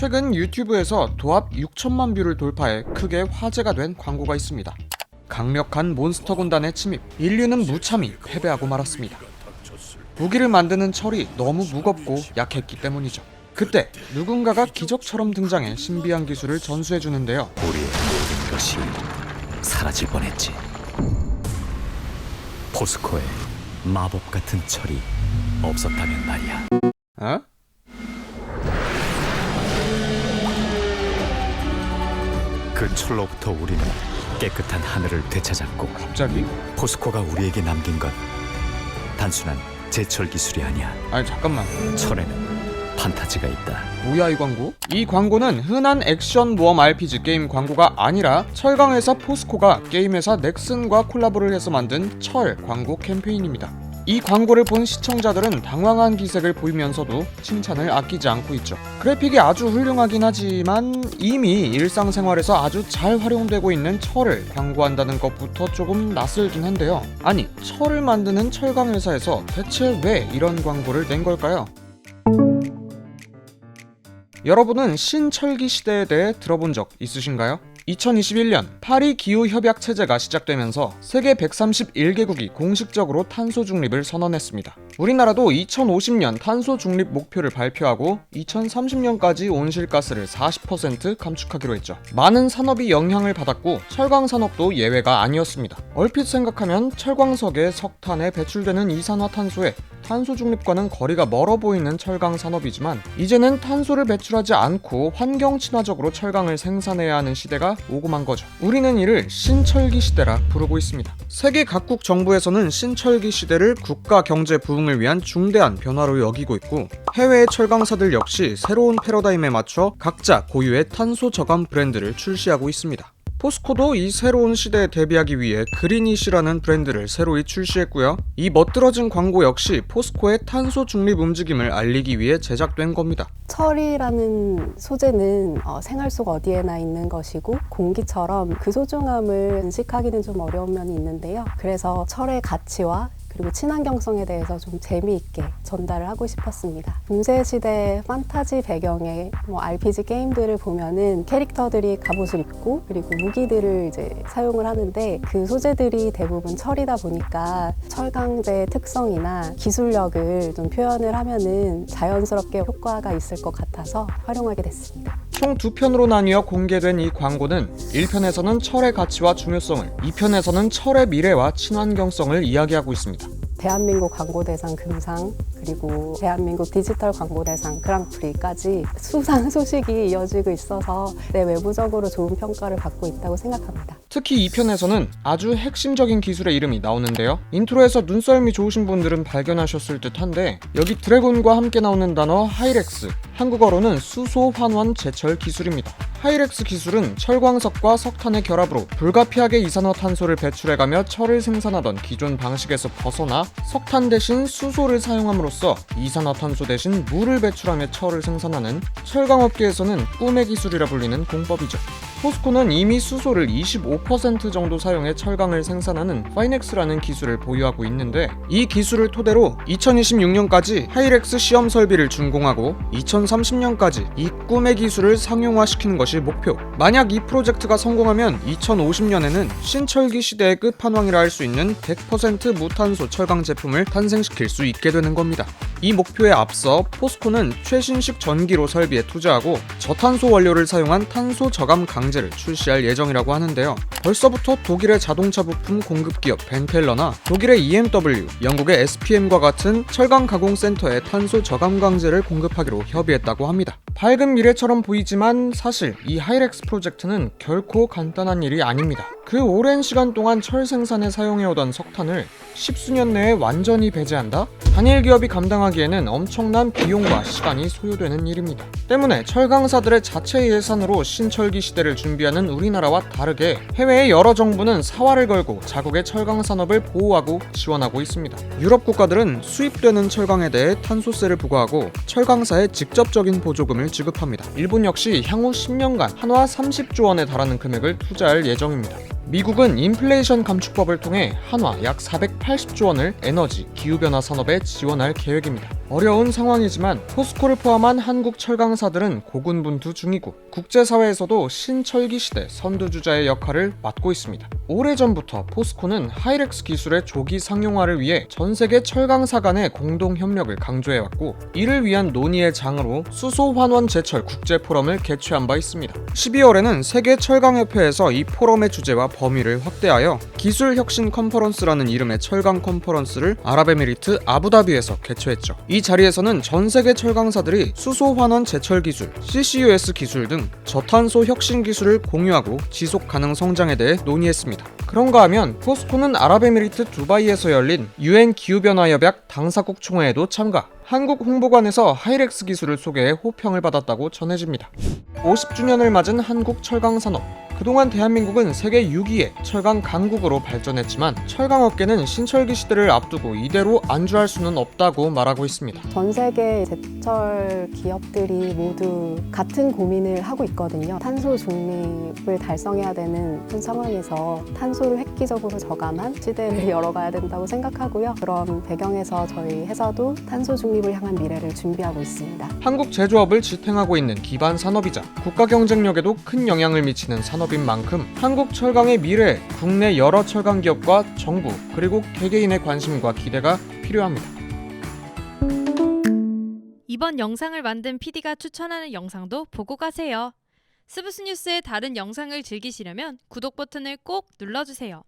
최근 유튜브에서 도합 6천만 뷰를 돌파해 크게 화제가 된 광고가 있습니다. 강력한 몬스터 군단의 침입, 인류는 무참히 패배하고 말았습니다. 무기를 만드는 철이 너무 무겁고 약했기 때문이죠. 그때 누군가가 기적처럼 등장해 신비한 기술을 전수해주는데요. 우리의 모든 것이 사라질 뻔했지. 포스코의 마법 같은 철이 없었다면 말이야. 어? 그 철로부터 우리는 깨끗한 하늘을 되찾았고, 갑자기? 포스코가 우리에게 남긴 건 단순한 제철 기술이 아니야. 아니 잠깐만, 철에는 판타지가 있다. 뭐야 이 광고? 이 광고는 흔한 액션 모험 RPG 게임 광고가 아니라 철강회사 포스코가 게임회사 넥슨과 콜라보를 해서 만든 철 광고 캠페인입니다. 이 광고를 본 시청자들은 당황한 기색을 보이면서도 칭찬을 아끼지 않고 있죠. 그래픽이 아주 훌륭하긴 하지만 이미 일상생활에서 아주 잘 활용되고 있는 철을 광고한다는 것부터 조금 낯설긴 한데요. 아니, 철을 만드는 철강회사에서 대체 왜 이런 광고를 낸 걸까요? 여러분은 신철기 시대에 대해 들어본 적 있으신가요? 2021년 파리 기후협약 체제가 시작되면서 세계 131개국이 공식적으로 탄소 중립을 선언했습니다. 우리나라도 2050년 탄소 중립 목표를 발표하고 2030년까지 온실가스를 40% 감축하기로 했죠. 많은 산업이 영향을 받았고 철강 산업도 예외가 아니었습니다. 얼핏 생각하면 철광석에 석탄에 배출되는 이산화탄소에 탄소 중립과는 거리가 멀어 보이는 철강 산업이지만 이제는 탄소를 배출하지 않고 환경 친화적으로 철강을 생산해야 하는 시대가 오고 만 거죠. 우리는 이를 신철기 시대라 부르고 있습니다. 세계 각국 정부에서는 신철기 시대를 국가 경제 부흥을 위한 중대한 변화로 여기고 있고, 해외의 철강사들 역시 새로운 패러다임에 맞춰 각자 고유의 탄소 저감 브랜드를 출시하고 있습니다. 포스코도 이 새로운 시대에 대비하기 위해 그린이시라는 브랜드를 새로이 출시했고요. 이 멋들어진 광고 역시 포스코의 탄소 중립 움직임을 알리기 위해 제작된 겁니다. 철이라는 소재는 생활 속 어디에나 있는 것이고 공기처럼 그 소중함을 인식하기는 좀 어려운 면이 있는데요. 그래서 철의 가치와 그리고 친환경성에 대해서 좀 재미있게 전달을 하고 싶었습니다. 중세시대 판타지 배경의 RPG 게임들을 보면은 캐릭터들이 갑옷을 입고 그리고 무기들을 이제 사용을 하는데 그 소재들이 대부분 철이다 보니까 철강제의 특성이나 기술력을 좀 표현을 하면은 자연스럽게 효과가 있을 것 같아서 활용하게 됐습니다. 총 2편으로 나뉘어 공개된 이 광고는 1편에서는 철의 가치와 중요성을, 2편에서는 철의 미래와 친환경성을 이야기하고 있습니다. 대한민국 광고대상 금상 그리고 대한민국 디지털 광고대상 그랑프리까지 수상 소식이 이어지고 있어서 외부적으로 좋은 평가를 받고 있다고 생각합니다. 특히 2편에서는 아주 핵심적인 기술의 이름이 나오는데요. 인트로에서 눈썰미 좋으신 분들은 발견하셨을 듯한데 여기 드래곤과 함께 나오는 단어 하이렉스, 한국어로는 수소 환원 제철 기술입니다. 하이렉스 기술은 철광석과 석탄의 결합으로 불가피하게 이산화탄소를 배출해가며 철을 생산하던 기존 방식에서 벗어나 석탄 대신 수소를 사용함으로써 이산화탄소 대신 물을 배출하며 철을 생산하는 철강업계에서는 꿈의 기술이라 불리는 공법이죠. 포스코는 이미 수소를 25% 정도 사용해 철강을 생산하는 파이넥스라는 기술을 보유하고 있는데 이 기술을 토대로 2026년까지 하이렉스 시험 설비를 준공하고 2030년까지 이 꿈의 기술을 상용화시키는 것이 목표. 만약 이 프로젝트가 성공하면 2050년에는 신철기 시대의 끝판왕이라 할 수 있는 100% 무탄소 철강 제품을 탄생시킬 수 있게 되는 겁니다. 이 목표에 앞서 포스코는 최신식 전기로 설비에 투자하고 저탄소 원료를 사용한 탄소 저감 강제를 출시할 예정이라고 하는데요. 벌써부터 독일의 자동차 부품 공급기업 벤텔러나 독일의 EMW, 영국의 SPM과 같은 철강 가공 센터에 탄소 저감 강제를 공급하기로 협의했다고 합니다. 밝은 미래처럼 보이지만 사실 이 하이렉스 프로젝트는 결코 간단한 일이 아닙니다. 그 오랜 시간 동안 철 생산에 사용해오던 석탄을 십수년 내에 완전히 배제한다? 단일 기업이 감당하기에는 엄청난 비용과 시간이 소요되는 일입니다. 때문에 철강사들의 자체 예산으로 신철기 시대를 준비하는 우리나라와 다르게 해외의 여러 정부는 사활을 걸고 자국의 철강 산업을 보호하고 지원하고 있습니다. 유럽 국가들은 수입되는 철강에 대해 탄소세를 부과하고 철강사에 직접적인 보조금을 지급합니다. 일본 역시 향후 10년간 한화 30조 원에 달하는 금액을 투자할 예정입니다. 미국은 인플레이션 감축법을 통해 한화 약 480조 원을 에너지, 기후변화 산업에 지원할 계획입니다. 어려운 상황이지만 포스코를 포함한 한국 철강사들은 고군분투 중이고 국제사회에서도 신철기 시대 선두주자의 역할을 맡고 있습니다. 오래전부터 포스코는 하이렉스 기술의 조기 상용화를 위해 전 세계 철강사 간의 공동 협력을 강조해왔고 이를 위한 논의의 장으로 수소환원 제철 국제포럼을 개최한 바 있습니다. 12월에는 세계 철강협회에서 이 포럼의 주제와 범위를 확대하여 기술혁신 컨퍼런스라는 이름의 철강 컨퍼런스를 아랍에미리트 아부다비에서 개최했죠. 이 자리에서는 전 세계 철강사들이 수소환원 제철 기술, CCUS 기술 등 저탄소 혁신 기술을 공유하고 지속 가능 성장에 대해 논의했습니다. 그런가 하면 포스코는 아랍에미리트 두바이에서 열린 UN 기후변화협약 당사국 총회에도 참가, 한국 홍보관에서 하이렉스 기술을 소개해 호평을 받았다고 전해집니다. 50주년을 맞은 한국 철강산업. 그동안 대한민국은 세계 6위의 철강 강국으로 발전했지만 철강업계는 신철기 시대를 앞두고 이대로 안주할 수는 없다고 말하고 있습니다. 전 세계 제철 기업들이 모두 같은 고민을 하고 있거든요. 탄소 중립을 달성해야 되는 상황에서 탄소를 획기적으로 저감한 시대를 열어가야 된다고 생각하고요. 그런 배경에서 저희 회사도 탄소 중립을 향한 미래를 준비하고 있습니다. 한국 제조업을 지탱하고 있는 기반 산업이자 국가 경쟁력에도 큰 영향을 미치는 산업인 만큼 한국 철강의 미래에 국내 여러 철강 기업과 정부 그리고 개개인의 관심과 기대가 필요합니다. 이번 영상을 만든 PD가 추천하는 영상도 보고 가세요. 스브스 뉴스의 다른 영상을 즐기시려면 구독 버튼을 꼭 눌러주세요.